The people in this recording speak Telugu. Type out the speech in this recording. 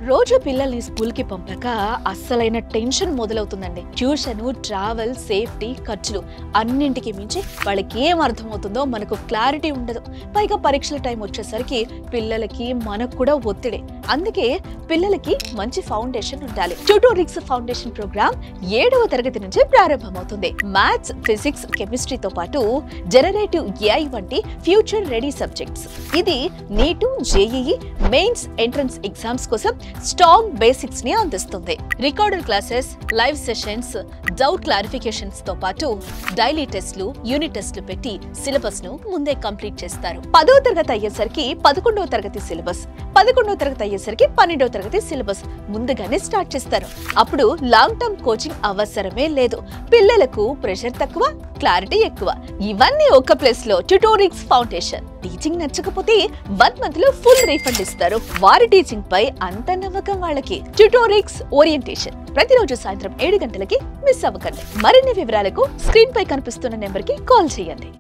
రోజు పిల్లల్ని స్కూల్ కి పంపాక అస్సలైన టెన్షన్ మొదలవుతుందండి. ట్యూషన్, ట్రావెల్, సేఫ్టీ, ఖర్చులు అన్నింటికి మించి వాళ్ళకి ఏం అర్థమవుతుందో మనకు క్లారిటీ ఉండదు. పైగా పరీక్షల టైం వచ్చేసరికి పిల్లలకి మనకు కూడా ఒత్తిడే. అందుకే పిల్లలకి మంచి ఫౌండేషన్ ఉండాలి. ట్యూటోరిక్స్ ఫౌండేషన్ ప్రోగ్రామ్ 7వ తరగతి నుంచి ప్రారంభమవుతుంది. మ్యాథ్స్, ఫిజిక్స్, కెమిస్ట్రీతో పాటు జనరేటివ్ ఏఐ వంటి ఫ్యూచర్ రెడీ సబ్జెక్ట్స్. ఇది నీటు, జేఈఈ, మెయిన్స్, ఎంట్రన్స్ ఎగ్జామ్స్ కోసం స్ట్రాంగ్ బేసిక్స్ ని అందిస్తుంది. Recorded classes, live sessions, doubt clarifications తో పాటు డైలీ టెస్ట్లు, యూనిట్ టెస్ట్లు పెట్టి సిలబస్ ను ముందే కంప్లీట్ చేస్తారు. 10వ తరగతి అయ్యేసరికి 11వ తరగతి సిలబస్, 11వ తరగతి అయ్యేసరికి 12వ తరగతి సిలబస్ ముందుగానే స్టార్ట్ చేస్తారు. అప్పుడు లాంగ్ టర్మ్ కోచింగ్ అవసరమే లేదు. పిల్లలకు ప్రెషర్ తక్కువ, క్లారిటీ ఎక్కువ. ఇవన్నీ ఒక ప్లేస్ లో. ట్యూటోరిక్స్ ఫౌండేషన్. టీచింగ్ నచ్చకపోతే 1 మంత్ లో ఫుల్ రీఫండ్ ఇస్తారు. వారి టీచింగ్ పై అంత నమ్మకం వాళ్ళకి. ట్యూటోరిక్స్ ఓరియంటేషన్ ప్రతిరోజు సాయంత్రం 7 గంటలకి మిస్ అవ్వకండి. మరిన్ని వివరాలకు స్క్రీన్ పై కనిపిస్తున్న నెంబర్ కి కాల్ చేయండి.